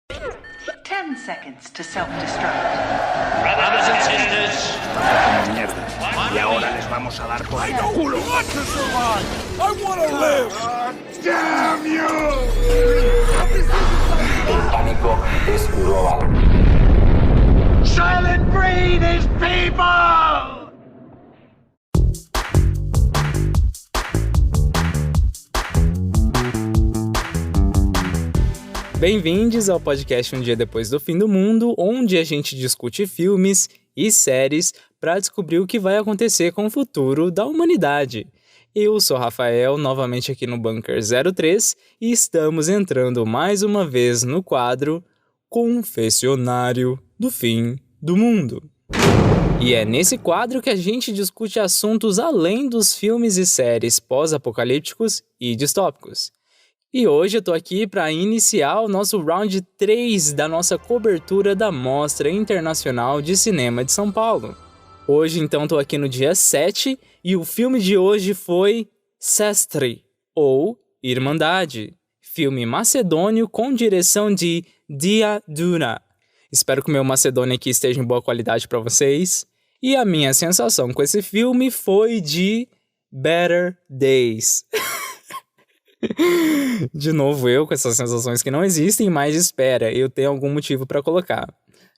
10 seconds to self-destruct. Brothers and sisters. Como mierda. Y ahora les vamos a dar por el culo. El pánico es global. Silent Breed is people! Bem-vindos ao podcast Um Dia Depois do Fim do Mundo, onde a gente discute filmes e séries para descobrir o que vai acontecer com o futuro da humanidade. Eu sou Rafael, novamente aqui no Bunker 03, e estamos entrando mais uma vez no quadro Confessionário do Fim do Mundo. E é nesse quadro que a gente discute assuntos além dos filmes e séries pós-apocalípticos e distópicos. E hoje eu tô aqui para iniciar o nosso round 3 da nossa cobertura da Mostra Internacional de Cinema de São Paulo. Hoje então tô aqui no dia 7 e o filme de hoje foi Sestri, ou Irmandade, filme macedônio com direção de Dia Duna. Espero que o meu macedônio aqui esteja em boa qualidade para vocês. E a minha sensação com esse filme foi de Better Days. De novo eu com essas sensações que não existem, mas espera, eu tenho algum motivo para colocar.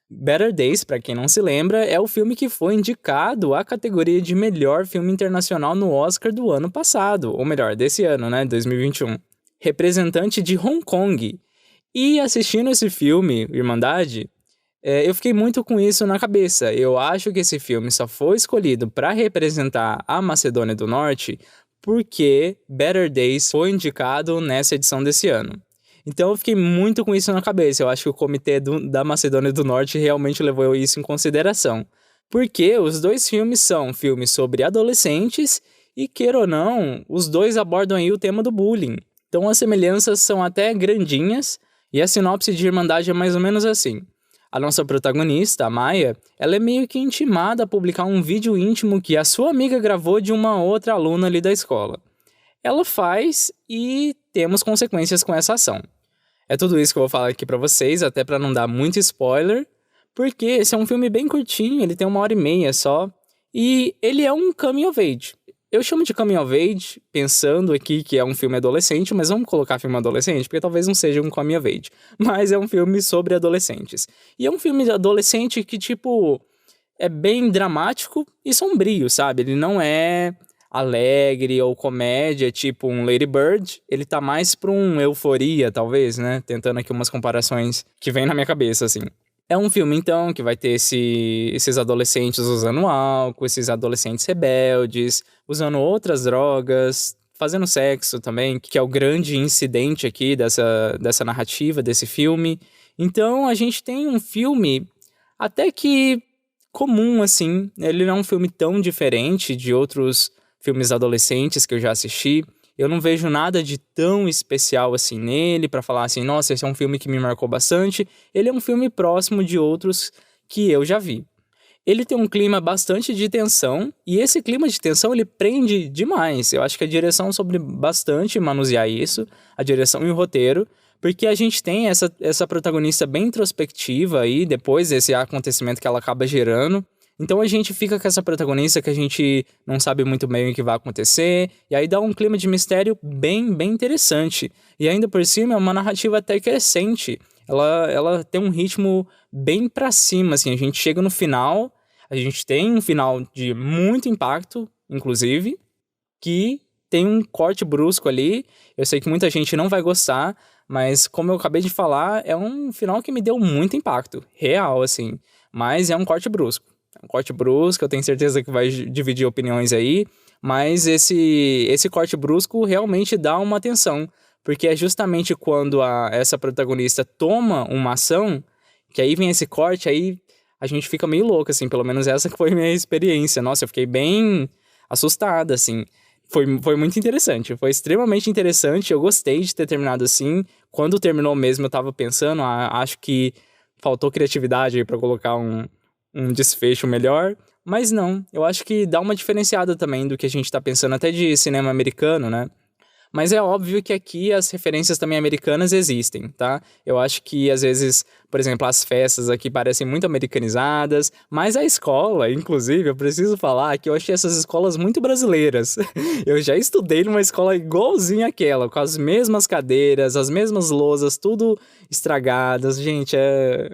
Better Days, para quem não se lembra, é o filme que foi indicado à categoria de melhor filme internacional no Oscar do ano passado, ou melhor, desse ano, 2021. Representante de Hong Kong. E assistindo esse filme, Irmandade, eu fiquei muito com isso na cabeça. Eu acho que esse filme só foi escolhido para representar a Macedônia do Norte porque Better Days foi indicado nessa edição desse ano. Então eu fiquei muito com isso na cabeça. Eu acho que o comitê da Macedônia do Norte realmente levou isso em consideração. Porque os dois filmes são filmes sobre adolescentes e, queira ou não, os dois abordam aí o tema do bullying. Então as semelhanças são até grandinhas e a sinopse de Irmandade é mais ou menos assim. A nossa protagonista, a Maia, ela é meio que intimada a publicar um vídeo íntimo que a sua amiga gravou de uma outra aluna ali da escola. Ela faz e temos consequências com essa ação. É tudo isso que eu vou falar aqui pra vocês, até pra não dar muito spoiler, porque esse é um filme bem curtinho, ele tem 1h30 só, e ele é um coming of age. Eu chamo de coming of age, pensando aqui que é um filme adolescente, mas vamos colocar filme adolescente, porque talvez não seja um coming of age. Mas é um filme sobre adolescentes. E é um filme de adolescente que, é bem dramático e sombrio, sabe? Ele não é alegre ou comédia, tipo um Lady Bird. Ele tá mais pra um euforia, talvez, Tentando aqui umas comparações que vem na minha cabeça, assim. É um filme, então, que vai ter esses adolescentes usando álcool, esses adolescentes rebeldes, usando outras drogas, fazendo sexo também, que é o grande incidente aqui dessa narrativa, desse filme. Então, a gente tem um filme até que comum, assim. Ele não é um filme tão diferente de outros filmes adolescentes que eu já assisti. Eu não vejo nada de tão especial assim nele pra falar assim, nossa, esse é um filme que me marcou bastante. Ele é um filme próximo de outros que eu já vi. Ele tem um clima bastante de tensão e esse clima de tensão ele prende demais. Eu acho que a direção soube bastante manusear isso, a direção e o roteiro, porque a gente tem essa protagonista bem introspectiva aí depois desse acontecimento que ela acaba gerando. Então a gente fica com essa protagonista que a gente não sabe muito bem o que vai acontecer, e aí dá um clima de mistério bem, bem interessante. E ainda por cima é uma narrativa até crescente, ela tem um ritmo bem pra cima, assim, a gente chega no final, a gente tem um final de muito impacto, inclusive, que tem um corte brusco ali, eu sei que muita gente não vai gostar, mas como eu acabei de falar, é um final que me deu muito impacto, real, assim, mas é um corte brusco. Um corte brusco, eu tenho certeza que vai dividir opiniões aí, mas esse corte brusco realmente dá uma atenção, porque é justamente quando essa protagonista toma uma ação, que aí vem esse corte, aí a gente fica meio louco, assim, pelo menos essa que foi a minha experiência. Nossa, eu fiquei bem assustada, assim. Foi muito interessante, foi extremamente interessante, eu gostei de ter terminado assim. Quando terminou mesmo, eu tava pensando, acho que faltou criatividade aí pra colocar um desfecho melhor, mas não, eu acho que dá uma diferenciada também do que a gente tá pensando até de cinema americano, Mas é óbvio que aqui as referências também americanas existem, tá? Eu acho que, às vezes, por exemplo, as festas aqui parecem muito americanizadas, mas a escola, inclusive, eu preciso falar que eu achei essas escolas muito brasileiras. Eu já estudei numa escola igualzinha àquela, com as mesmas cadeiras, as mesmas lousas, tudo estragadas. Gente,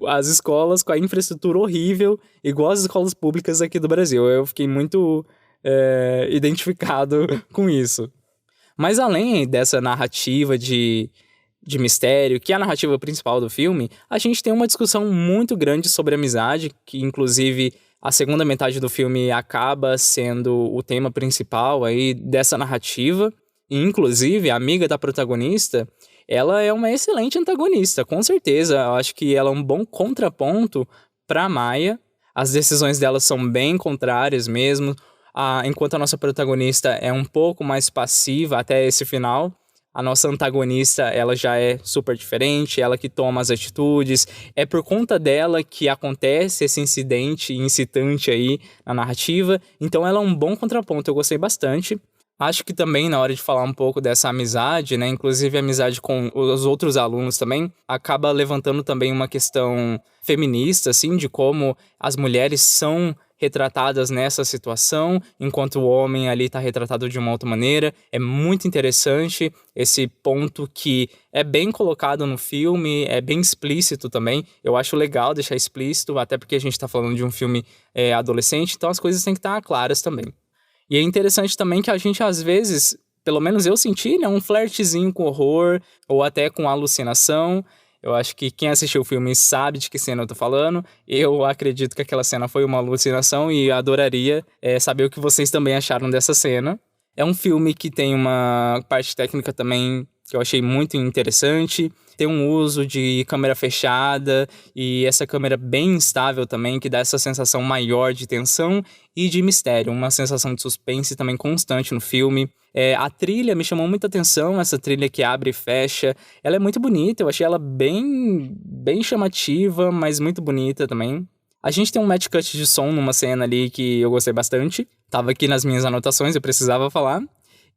as escolas com a infraestrutura horrível, igual as escolas públicas aqui do Brasil. Eu fiquei muito identificado com isso. Mas além dessa narrativa de mistério, que é a narrativa principal do filme, a gente tem uma discussão muito grande sobre amizade, que inclusive a segunda metade do filme acaba sendo o tema principal aí dessa narrativa. E inclusive a amiga da protagonista, ela é uma excelente antagonista, com certeza. Eu acho que ela é um bom contraponto pra Maya. As decisões dela são bem contrárias mesmo. Enquanto a nossa protagonista é um pouco mais passiva até esse final, a nossa antagonista, ela já é super diferente, ela que toma as atitudes. É por conta dela que acontece esse incidente incitante aí na narrativa. Então ela é um bom contraponto, eu gostei bastante. Acho que também na hora de falar um pouco dessa amizade, né, inclusive a amizade com os outros alunos também, acaba levantando também uma questão feminista, assim, de como as mulheres são retratadas nessa situação, enquanto o homem ali está retratado de uma outra maneira. É muito interessante esse ponto que é bem colocado no filme, é bem explícito também. Eu acho legal deixar explícito, até porque a gente está falando de um filme adolescente, então as coisas têm que estar claras também. E é interessante também que a gente, às vezes, pelo menos eu senti, né, um flertezinho com horror, ou até com alucinação. Eu acho que quem assistiu o filme sabe de que cena eu tô falando. Eu acredito que aquela cena foi uma alucinação e adoraria saber o que vocês também acharam dessa cena. É um filme que tem uma parte técnica também que eu achei muito interessante. Tem um uso de câmera fechada e essa câmera bem instável também, que dá essa sensação maior de tensão e de mistério. Uma sensação de suspense também constante no filme. A trilha me chamou muita atenção, essa trilha que abre e fecha. Ela é muito bonita, eu achei ela bem chamativa, mas muito bonita também. A gente tem um match cut de som numa cena ali que eu gostei bastante. Tava aqui nas minhas anotações, eu precisava falar.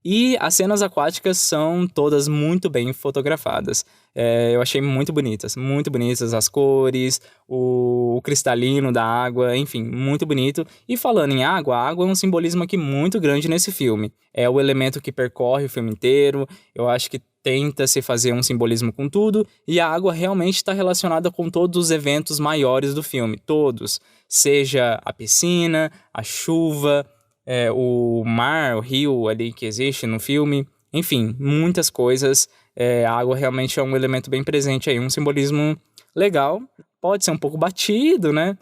E as cenas aquáticas são todas muito bem fotografadas. Eu achei muito bonitas as cores, o cristalino da água, enfim, muito bonito. E falando em água, a água é um simbolismo aqui muito grande nesse filme. É o elemento que percorre o filme inteiro. Eu acho que tenta-se fazer um simbolismo com tudo, e a água realmente está relacionada com todos os eventos maiores do filme, todos. Seja a piscina, a chuva, o mar, o rio ali que existe no filme, enfim, muitas coisas. A água realmente é um elemento bem presente aí, um simbolismo legal. Pode ser um pouco batido, né?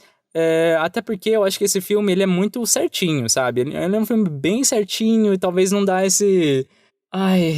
Até porque eu acho que esse filme ele é muito certinho, sabe? Ele é um filme bem certinho e talvez não dá esse...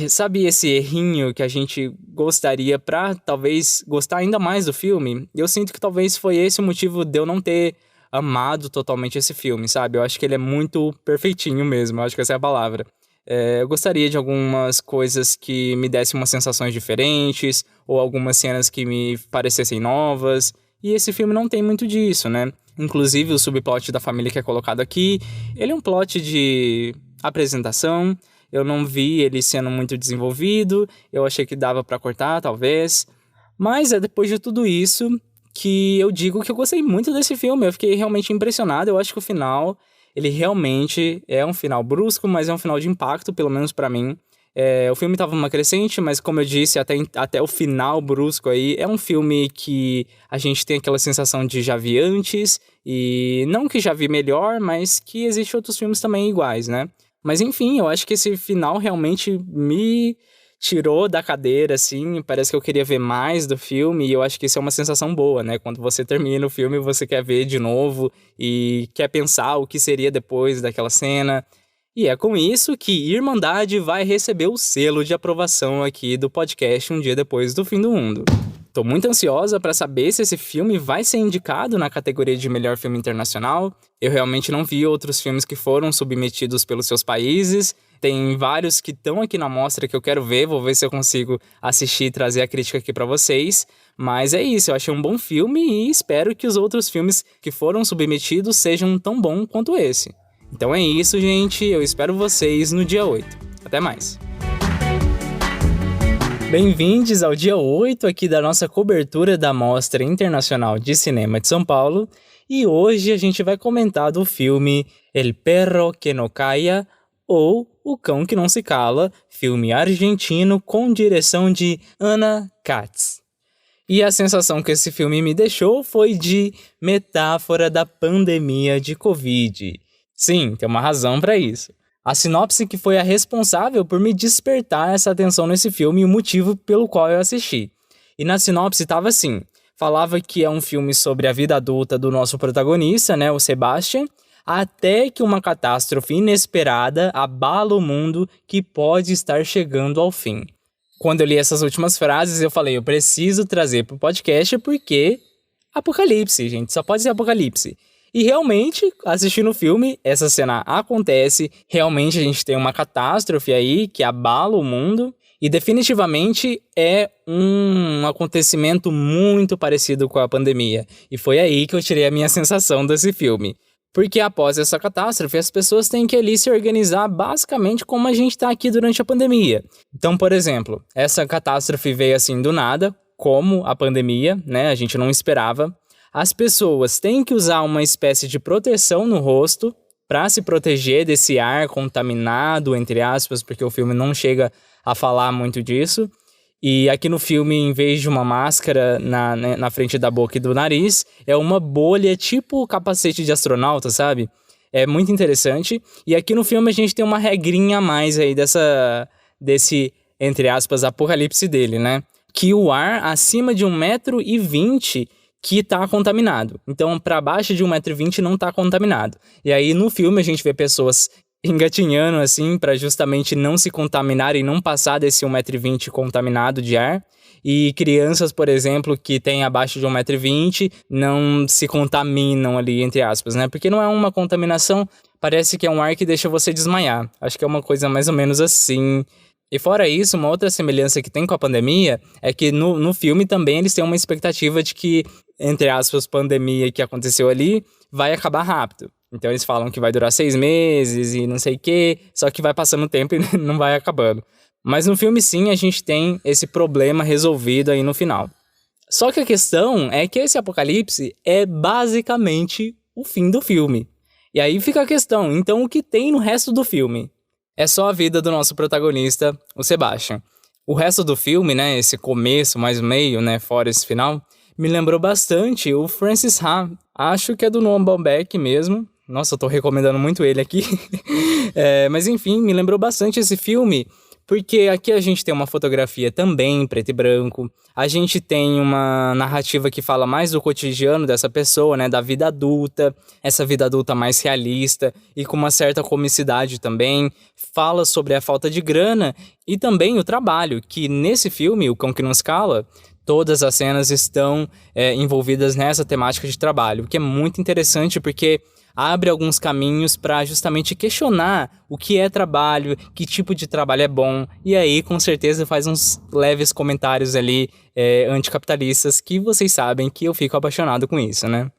sabe esse errinho que a gente gostaria pra talvez gostar ainda mais do filme? Eu sinto que talvez foi esse o motivo de eu não ter amado totalmente esse filme, sabe? Eu acho que ele é muito perfeitinho mesmo, eu acho que essa é a palavra. Eu gostaria de algumas coisas que me dessem umas sensações diferentes, ou algumas cenas que me parecessem novas, e esse filme não tem muito disso, né? Inclusive o subplot da família que é colocado aqui, ele é um plot de apresentação. Eu não vi ele sendo muito desenvolvido, eu achei que dava pra cortar, talvez. Mas depois de tudo isso que eu digo que eu gostei muito desse filme, eu fiquei realmente impressionado. Eu acho que o final, ele realmente é um final brusco, mas é um final de impacto, pelo menos pra mim. O filme tava numa crescente, mas como eu disse, até o final brusco aí, é um filme que a gente tem aquela sensação de já vi antes, e não que já vi melhor, mas que existem outros filmes também iguais, né? Mas enfim, eu acho que esse final realmente me tirou da cadeira, assim, parece que eu queria ver mais do filme, e eu acho que isso é uma sensação boa, né? Quando você termina o filme, você quer ver de novo e quer pensar o que seria depois daquela cena. E é com isso que Irmandade vai receber o selo de aprovação aqui do podcast Um Dia Depois do Fim do Mundo. Tô muito ansiosa para saber se esse filme vai ser indicado na categoria de melhor filme internacional. Eu realmente não vi outros filmes que foram submetidos pelos seus países. Tem vários que estão aqui na mostra que eu quero ver, vou ver se eu consigo assistir e trazer a crítica aqui para vocês. Mas é isso, eu achei um bom filme e espero que os outros filmes que foram submetidos sejam tão bons quanto esse. Então é isso, gente, eu espero vocês no dia 8. Até mais! Bem-vindos ao dia 8 aqui da nossa cobertura da Mostra Internacional de Cinema de São Paulo. E hoje a gente vai comentar do filme El Perro que no Calla, ou O Cão que Não Se Cala, filme argentino com direção de Ana Katz. E a sensação que esse filme me deixou foi de metáfora da pandemia de Covid. Sim, tem uma razão para isso. A sinopse que foi a responsável por me despertar essa atenção nesse filme e o motivo pelo qual eu assisti. E na sinopse estava assim, falava que é um filme sobre a vida adulta do nosso protagonista, né, o Sebastian, até que uma catástrofe inesperada abala o mundo que pode estar chegando ao fim. Quando eu li essas últimas frases, eu falei, eu preciso trazer pro podcast porque apocalipse, gente, só pode ser apocalipse. E realmente, assistindo o filme, essa cena acontece, realmente a gente tem uma catástrofe aí que abala o mundo e definitivamente é um acontecimento muito parecido com a pandemia. E foi aí que eu tirei a minha sensação desse filme. Porque após essa catástrofe, as pessoas têm que ali se organizar basicamente como a gente está aqui durante a pandemia. Então, por exemplo, essa catástrofe veio assim do nada, como a pandemia, né? A gente não esperava. As pessoas têm que usar uma espécie de proteção no rosto para se proteger desse ar contaminado, entre aspas, porque o filme não chega a falar muito disso. E aqui no filme, em vez de uma máscara na frente da boca e do nariz, é uma bolha tipo capacete de astronauta, sabe? É muito interessante. E aqui no filme a gente tem uma regrinha a mais aí desse, entre aspas, apocalipse dele, né? Que o ar acima de 1,20 m que tá contaminado. Então, para baixo de 1,20 m não tá contaminado. E aí, no filme, a gente vê pessoas engatinhando, assim, para justamente não se contaminar e não passar desse 1,20 m contaminado de ar. E crianças, por exemplo, que têm abaixo de 1,20 m não se contaminam ali, entre aspas, né? Porque não é uma contaminação, parece que é um ar que deixa você desmaiar. Acho que é uma coisa mais ou menos assim. E fora isso, uma outra semelhança que tem com a pandemia é que no filme também eles têm uma expectativa de que, entre aspas, pandemia que aconteceu ali vai acabar rápido. Então eles falam que vai durar 6 meses e não sei o quê, só que vai passando o tempo e não vai acabando. Mas no filme sim, a gente tem esse problema resolvido aí no final. Só que a questão é que esse apocalipse é basicamente o fim do filme. E aí fica a questão, então o que tem no resto do filme? É só a vida do nosso protagonista, o Sebastian. O resto do filme, né, esse começo mais o meio, né, fora esse final, me lembrou bastante o Francis Ha. Acho que é do Noah Baumbach mesmo. Nossa, eu tô recomendando muito ele aqui. Mas enfim, me lembrou bastante esse filme, porque aqui a gente tem uma fotografia também em preto e branco. A gente tem uma narrativa que fala mais do cotidiano dessa pessoa, né, da vida adulta. Essa vida adulta mais realista e com uma certa comicidade também. Fala sobre a falta de grana e também o trabalho, que nesse filme, O Cão que Não Se Cala, todas as cenas estão envolvidas nessa temática de trabalho, o que é muito interessante porque abre alguns caminhos para justamente questionar o que é trabalho, que tipo de trabalho é bom, e aí com certeza faz uns leves comentários ali anticapitalistas que vocês sabem que eu fico apaixonado com isso, né?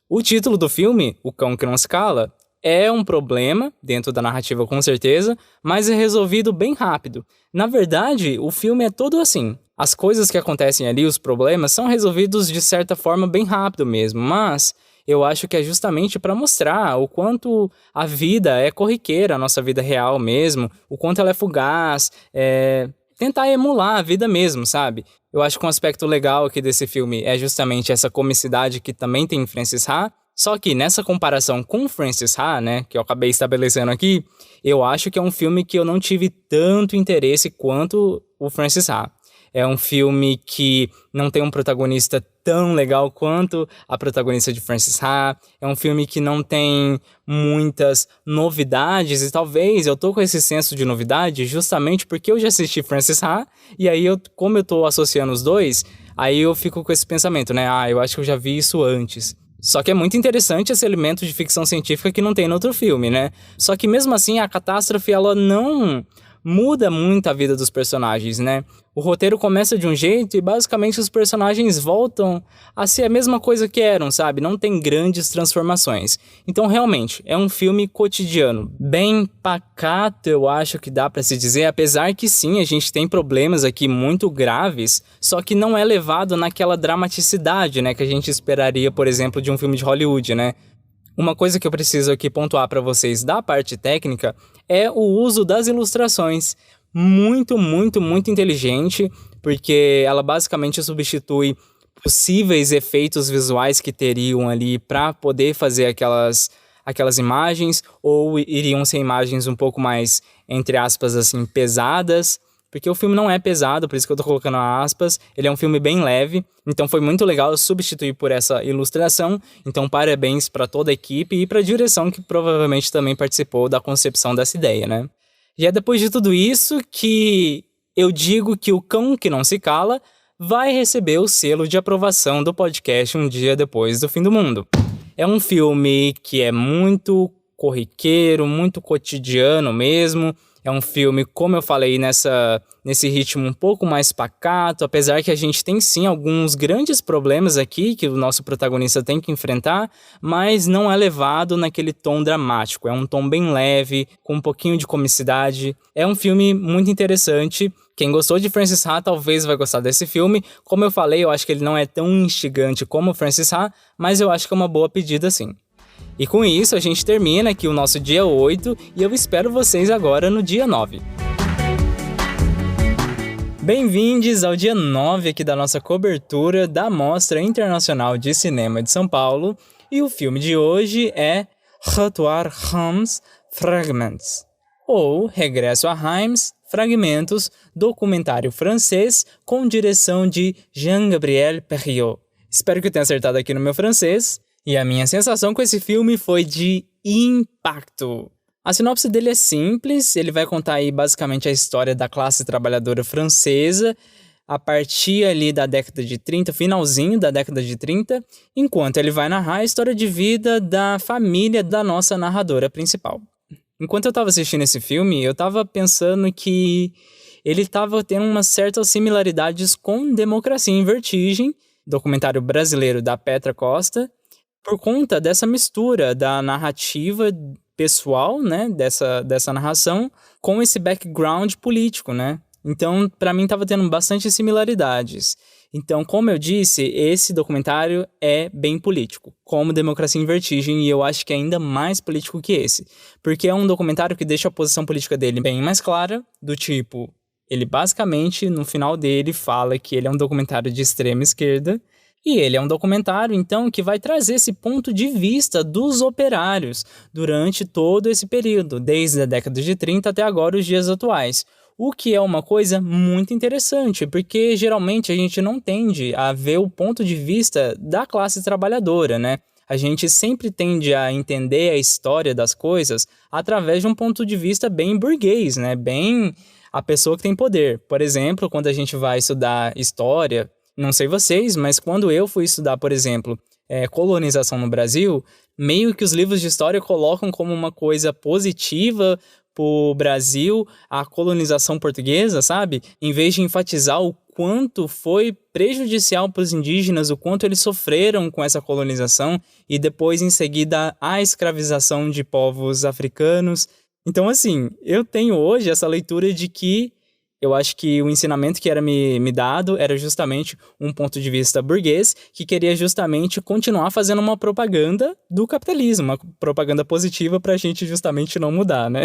O título do filme, O Cão que Não Se Cala, é um problema dentro da narrativa com certeza, mas é resolvido bem rápido. Na verdade, o filme é todo assim. As coisas que acontecem ali, os problemas, são resolvidos de certa forma bem rápido mesmo, mas eu acho que é justamente para mostrar o quanto a vida é corriqueira, a nossa vida real mesmo, o quanto ela é fugaz, tentar emular a vida mesmo, sabe? Eu acho que um aspecto legal aqui desse filme é justamente essa comicidade que também tem em Francis Ha, só que nessa comparação com Francis Ha, né, que eu acabei estabelecendo aqui, eu acho que é um filme que eu não tive tanto interesse quanto o Francis Ha. É um filme que não tem um protagonista tão legal quanto a protagonista de Francis Ha. É um filme que não tem muitas novidades e talvez eu tô com esse senso de novidade justamente porque eu já assisti Francis Ha e aí como eu tô associando os dois, aí eu fico com esse pensamento, né? Eu acho que eu já vi isso antes. Só que é muito interessante esse elemento de ficção científica que não tem no outro filme, né? Só que mesmo assim a catástrofe ela não muda muito a vida dos personagens, né? O roteiro começa de um jeito e basicamente os personagens voltam a ser a mesma coisa que eram, sabe? Não tem grandes transformações. Então, realmente, é um filme cotidiano, bem pacato, eu acho que dá pra se dizer, apesar que sim, a gente tem problemas aqui muito graves, só que não é levado naquela dramaticidade, né, que a gente esperaria, por exemplo, de um filme de Hollywood, né? Uma coisa que eu preciso aqui pontuar para vocês da parte técnica é o uso das ilustrações. Muito, muito, muito inteligente, porque ela basicamente substitui possíveis efeitos visuais que teriam ali para poder fazer aquelas imagens, ou iriam ser imagens um pouco mais, entre aspas, assim, pesadas. Porque o filme não é pesado, por isso que eu tô colocando aspas. Ele é um filme bem leve, então foi muito legal substituir por essa ilustração. Então parabéns para toda a equipe e para a direção que provavelmente também participou da concepção dessa ideia, né? E é depois de tudo isso que eu digo que o Cão que Não Se Cala vai receber o selo de aprovação do podcast um dia depois do fim do mundo. É um filme que é muito corriqueiro, muito cotidiano mesmo. É um filme, como eu falei, nesse ritmo um pouco mais pacato, apesar que a gente tem sim alguns grandes problemas aqui que o nosso protagonista tem que enfrentar, mas não é levado naquele tom dramático. É um tom bem leve, com um pouquinho de comicidade. É um filme muito interessante. Quem gostou de Francis Ha talvez vai gostar desse filme. Como eu falei, eu acho que ele não é tão instigante como Francis Ha, mas eu acho que é uma boa pedida sim. E com isso a gente termina aqui o nosso dia 8 e eu espero vocês agora no dia 9. Bem-vindos ao dia 9 aqui da nossa cobertura da Mostra Internacional de Cinema de São Paulo. E o filme de hoje é Retour Reims Fragments, ou Regresso a Reims Fragmentos, documentário francês com direção de Jean-Gabriel Perriot. Espero que eu tenha acertado aqui no meu francês. E a minha sensação com esse filme foi de impacto. A sinopse dele é simples, ele vai contar aí basicamente a história da classe trabalhadora francesa a partir ali da década de 30, finalzinho da década de 30, enquanto ele vai narrar a história de vida da família da nossa narradora principal. Enquanto eu estava assistindo esse filme, eu estava pensando que ele estava tendo umas certas similaridades com Democracia em Vertigem, documentário brasileiro da Petra Costa, por conta dessa mistura da narrativa pessoal, né, dessa narração, com esse background político, né? Então, para mim, estava tendo bastante similaridades. Então, como eu disse, esse documentário é bem político, como Democracia em Vertigem, e eu acho que é ainda mais político que esse. Porque é um documentário que deixa a posição política dele bem mais clara, do tipo, ele basicamente, no final dele, fala que ele é um documentário de extrema esquerda, e ele é um documentário, então, que vai trazer esse ponto de vista dos operários durante todo esse período, desde a década de 30 até agora os dias atuais. O que é uma coisa muito interessante, porque geralmente a gente não tende a ver o ponto de vista da classe trabalhadora, né? A gente sempre tende a entender a história das coisas através de um ponto de vista bem burguês, né? Bem a pessoa que tem poder. Por exemplo, quando a gente vai estudar história, não sei vocês, mas quando eu fui estudar, por exemplo, colonização no Brasil, meio que os livros de história colocam como uma coisa positiva pro Brasil a colonização portuguesa, sabe? Em vez de enfatizar o quanto foi prejudicial para os indígenas, o quanto eles sofreram com essa colonização e depois, em seguida, a escravização de povos africanos. Então, assim, eu tenho hoje essa leitura de que eu acho que o ensinamento que era me dado era justamente um ponto de vista burguês que queria justamente continuar fazendo uma propaganda do capitalismo, uma propaganda positiva pra gente justamente não mudar, né?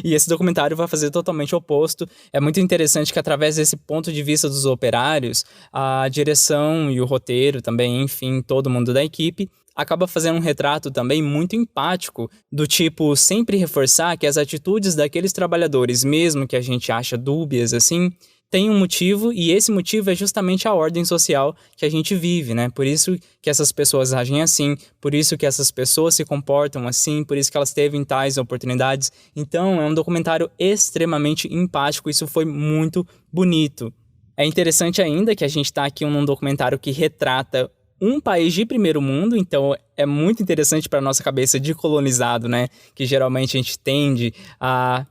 E esse documentário vai fazer totalmente o oposto. É muito interessante que através desse ponto de vista dos operários, a direção e o roteiro também, enfim, todo mundo da equipe, acaba fazendo um retrato também muito empático, do tipo sempre reforçar que as atitudes daqueles trabalhadores, mesmo que a gente acha dúbias assim, tem um motivo, e esse motivo é justamente a ordem social que a gente vive, né? Por isso que essas pessoas agem assim, por isso que essas pessoas se comportam assim, por isso que elas teve tais oportunidades. Então é um documentário extremamente empático, isso foi muito bonito. É interessante ainda que a gente está aqui num documentário que retrata um país de primeiro mundo, então é muito interessante para nossa cabeça de colonizado, né? Que geralmente a gente tende a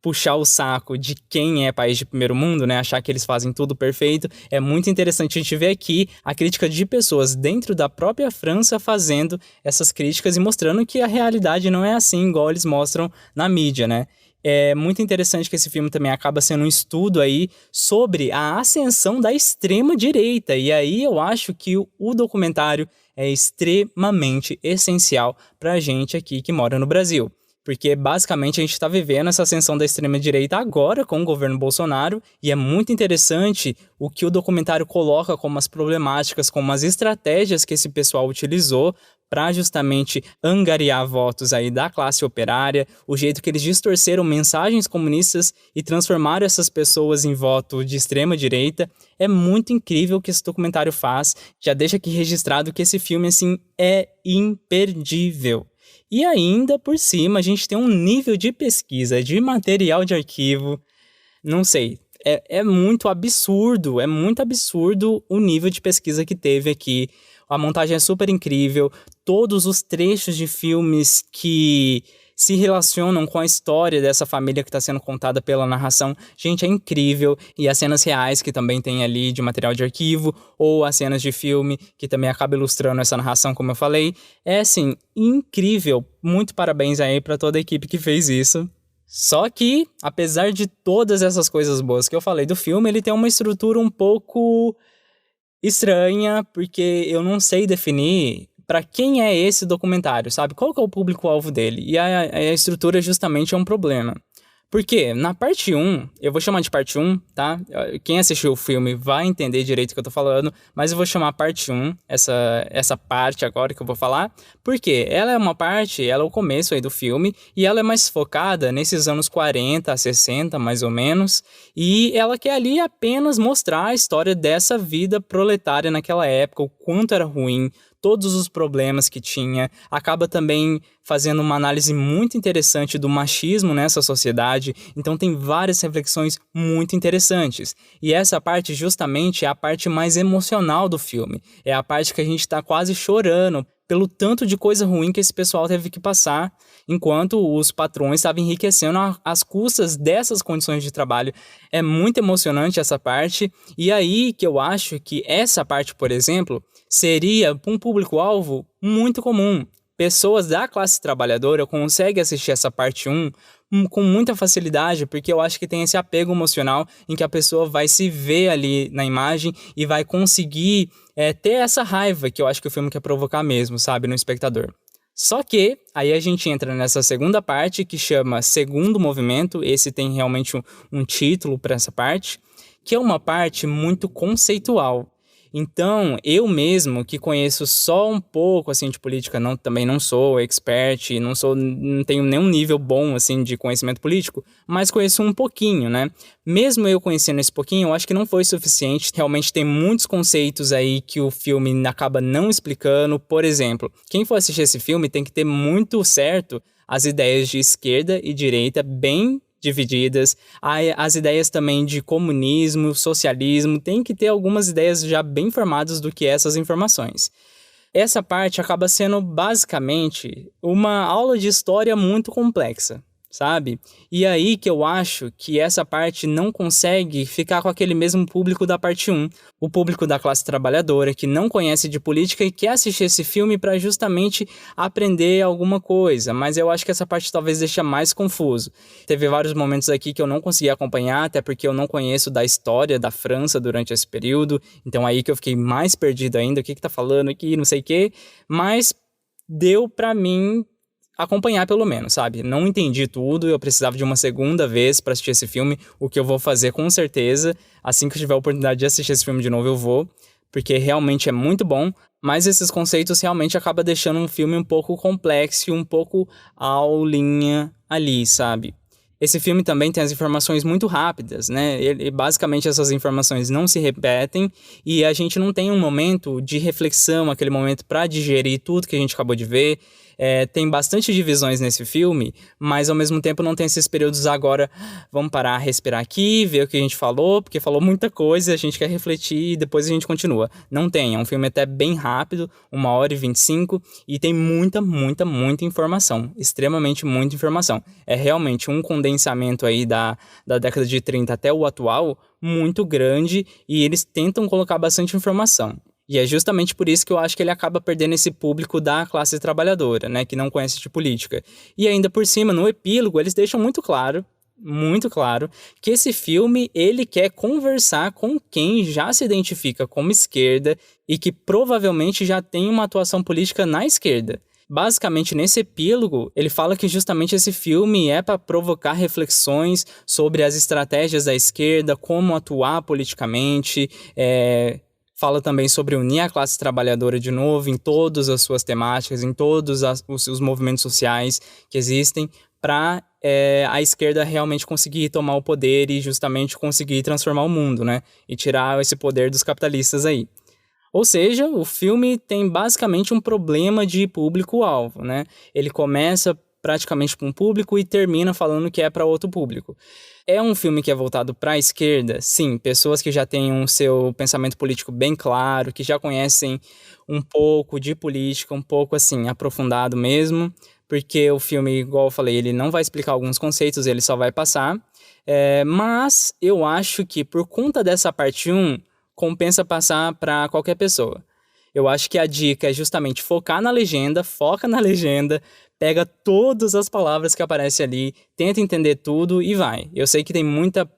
puxar o saco de quem é país de primeiro mundo, né? Achar que eles fazem tudo perfeito. É muito interessante a gente ver aqui a crítica de pessoas dentro da própria França fazendo essas críticas e mostrando que a realidade não é assim, igual eles mostram na mídia, né? É muito interessante que esse filme também acaba sendo um estudo aí sobre a ascensão da extrema-direita. E aí eu acho que o documentário é extremamente essencial pra gente aqui que mora no Brasil. Porque basicamente a gente está vivendo essa ascensão da extrema-direita agora com o governo Bolsonaro, e é muito interessante o que o documentário coloca como as problemáticas, como as estratégias que esse pessoal utilizou para justamente angariar votos aí da classe operária, o jeito que eles distorceram mensagens comunistas e transformaram essas pessoas em voto de extrema-direita. É muito incrível o que esse documentário faz. Já deixa aqui registrado que esse filme, assim, é imperdível. E ainda, por cima, a gente tem um nível de pesquisa, de material de arquivo, não sei, é muito absurdo o nível de pesquisa que teve aqui. A montagem é super incrível, todos os trechos de filmes que se relacionam com a história dessa família que está sendo contada pela narração, gente, é incrível. E as cenas reais que também tem ali de material de arquivo, ou as cenas de filme que também acaba ilustrando essa narração, como eu falei, é assim, incrível. Muito parabéns aí para toda a equipe que fez isso. Só que, apesar de todas essas coisas boas que eu falei do filme, ele tem uma estrutura um pouco estranha, porque eu não sei definir para quem é esse documentário, sabe? Qual que é o público-alvo dele? E a estrutura justamente é um problema. Porque na parte 1, eu vou chamar de parte 1, tá? Quem assistiu o filme vai entender direito o que eu tô falando, mas eu vou chamar parte 1, essa parte agora que eu vou falar, porque ela é uma parte, ela é o começo aí do filme, e ela é mais focada nesses anos 40 a 60, mais ou menos, e ela quer ali apenas mostrar a história dessa vida proletária naquela época, o quanto era ruim, todos os problemas que tinha, acaba também fazendo uma análise muito interessante do machismo nessa sociedade, então tem várias reflexões muito interessantes. E essa parte justamente é a parte mais emocional do filme, é a parte que a gente está quase chorando pelo tanto de coisa ruim que esse pessoal teve que passar, enquanto os patrões estavam enriquecendo às custas dessas condições de trabalho. É muito emocionante essa parte, e aí que eu acho que essa parte, por exemplo, seria para um público-alvo muito comum. Pessoas da classe trabalhadora conseguem assistir essa parte 1 com muita facilidade, porque eu acho que tem esse apego emocional em que a pessoa vai se ver ali na imagem e vai conseguir ter essa raiva que eu acho que o filme quer provocar mesmo, sabe, no espectador. Só que aí a gente entra nessa segunda parte que chama Segundo Movimento, esse tem realmente um título para essa parte, que é uma parte muito conceitual. Então, eu mesmo, que conheço só um pouco, assim, de política, também não sou expert, não tenho nenhum nível bom, assim, de conhecimento político, mas conheço um pouquinho, né? Mesmo eu conhecendo esse pouquinho, eu acho que não foi suficiente. Realmente tem muitos conceitos aí que o filme acaba não explicando. Por exemplo, quem for assistir esse filme tem que ter muito certo as ideias de esquerda e direita bem divididas, as ideias também de comunismo, socialismo, tem que ter algumas ideias já bem formadas do que essas informações. Essa parte acaba sendo basicamente uma aula de história muito complexa, sabe? E aí que eu acho que essa parte não consegue ficar com aquele mesmo público da parte 1, o público da classe trabalhadora que não conhece de política e quer assistir esse filme para justamente aprender alguma coisa, mas eu acho que essa parte talvez deixe mais confuso. Teve vários momentos aqui que eu não consegui acompanhar, até porque eu não conheço da história da França durante esse período, então aí que eu fiquei mais perdido ainda, o que tá falando aqui, não sei o que, mas deu para mim acompanhar pelo menos, sabe? Não entendi tudo, eu precisava de uma segunda vez para assistir esse filme, o que eu vou fazer com certeza. Assim que eu tiver a oportunidade de assistir esse filme de novo, eu vou, porque realmente é muito bom, mas esses conceitos realmente acabam deixando um filme um pouco complexo e um pouco aulinha ali, sabe? Esse filme também tem as informações muito rápidas, né? Basicamente essas informações não se repetem e a gente não tem um momento de reflexão, aquele momento para digerir tudo que a gente acabou de ver. Tem bastante divisões nesse filme, mas ao mesmo tempo não tem esses períodos agora, vamos parar, respirar aqui, ver o que a gente falou, porque falou muita coisa, a gente quer refletir e depois a gente continua. Não tem, é um filme até bem rápido, 1h25, e tem muita informação, extremamente muita informação. É realmente um condensamento aí da década de 30 até o atual, muito grande, e eles tentam colocar bastante informação. E é justamente por isso que eu acho que ele acaba perdendo esse público da classe trabalhadora, né, que não conhece de política. E ainda por cima, no epílogo, eles deixam muito claro, que esse filme, ele quer conversar com quem já se identifica como esquerda e que provavelmente já tem uma atuação política na esquerda. Basicamente, nesse epílogo, ele fala que justamente esse filme é para provocar reflexões sobre as estratégias da esquerda, como atuar politicamente, fala também sobre unir a classe trabalhadora de novo em todas as suas temáticas, em todos os movimentos sociais que existem, para a esquerda realmente conseguir tomar o poder e justamente conseguir transformar o mundo, né? E tirar esse poder dos capitalistas aí. Ou seja, o filme tem basicamente um problema de público-alvo, né? Ele começa praticamente para um público e termina falando que é para outro público. É um filme que é voltado para a esquerda? Sim, pessoas que já têm o seu pensamento político bem claro, que já conhecem um pouco de política, um pouco assim, aprofundado mesmo, porque o filme, igual eu falei, ele não vai explicar alguns conceitos, ele só vai passar. Mas eu acho que por conta dessa parte 1, compensa passar para qualquer pessoa. Eu acho que a dica é justamente foca na legenda, pega todas as palavras que aparecem ali, tenta entender tudo e vai. Eu sei que tem muita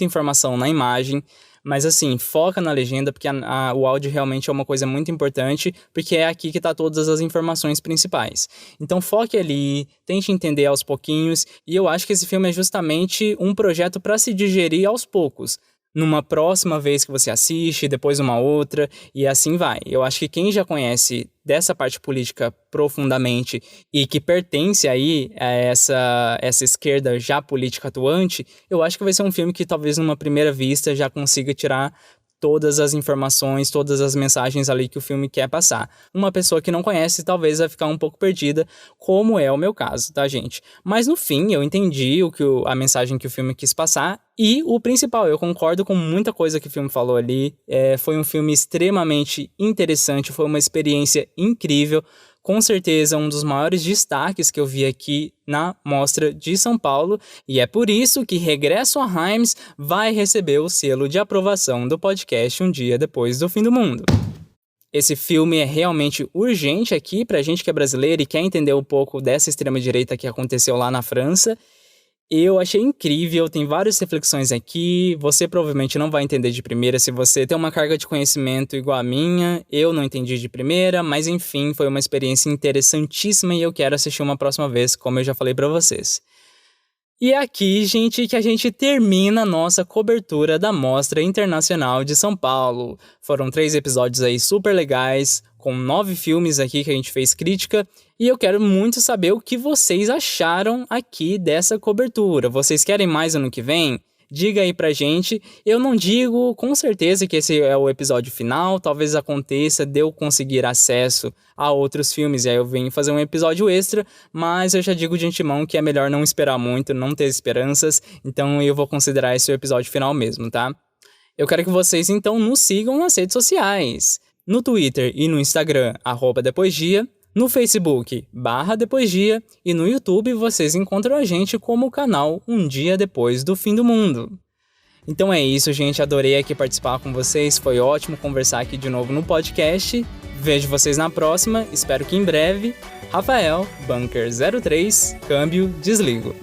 informação na imagem, mas assim, foca na legenda, porque o áudio realmente é uma coisa muito importante, porque é aqui que tá todas as informações principais. Então foque ali, tente entender aos pouquinhos, e eu acho que esse filme é justamente um projeto para se digerir aos poucos. Numa próxima vez que você assiste, depois uma outra, e assim vai. Eu acho que quem já conhece dessa parte política profundamente e que pertence aí a essa esquerda já política atuante, eu acho que vai ser um filme que talvez numa primeira vista já consiga tirar todas as informações, todas as mensagens ali que o filme quer passar. Uma pessoa que não conhece talvez vai ficar um pouco perdida, como é o meu caso, tá, gente? Mas no fim, eu entendi a mensagem que o filme quis passar e o principal, eu concordo com muita coisa que o filme falou ali. Foi um filme extremamente interessante, foi uma experiência incrível. Com certeza um dos maiores destaques que eu vi aqui na Mostra de São Paulo, e é por isso que Regresso a Reims vai receber o selo de aprovação do podcast Um Dia Depois do Fim do Mundo. Esse filme é realmente urgente aqui pra gente que é brasileiro e quer entender um pouco dessa extrema-direita que aconteceu lá na França. Eu achei incrível, tem várias reflexões aqui, você provavelmente não vai entender de primeira se você tem uma carga de conhecimento igual a minha, eu não entendi de primeira, mas enfim, foi uma experiência interessantíssima e eu quero assistir uma próxima vez, como eu já falei pra vocês. E é aqui, gente, que a gente termina a nossa cobertura da Mostra Internacional de São Paulo. Foram 3 episódios aí super legais, com 9 filmes aqui que a gente fez crítica, e eu quero muito saber o que vocês acharam aqui dessa cobertura. Vocês querem mais ano que vem? Diga aí pra gente. Eu não digo com certeza que esse é o episódio final, talvez aconteça de eu conseguir acesso a outros filmes e aí eu venho fazer um episódio extra, mas eu já digo de antemão que é melhor não esperar muito, não ter esperanças, então eu vou considerar esse o episódio final mesmo, tá? Eu quero que vocês então nos sigam nas redes sociais, no Twitter e no Instagram, @depoisdia, no Facebook, /depoisdia, e no YouTube vocês encontram a gente como o canal Um Dia Depois do Fim do Mundo. Então é isso, gente, adorei aqui participar com vocês, foi ótimo conversar aqui de novo no podcast. Vejo vocês na próxima, espero que em breve. Rafael, Bunker 03, câmbio, desligo.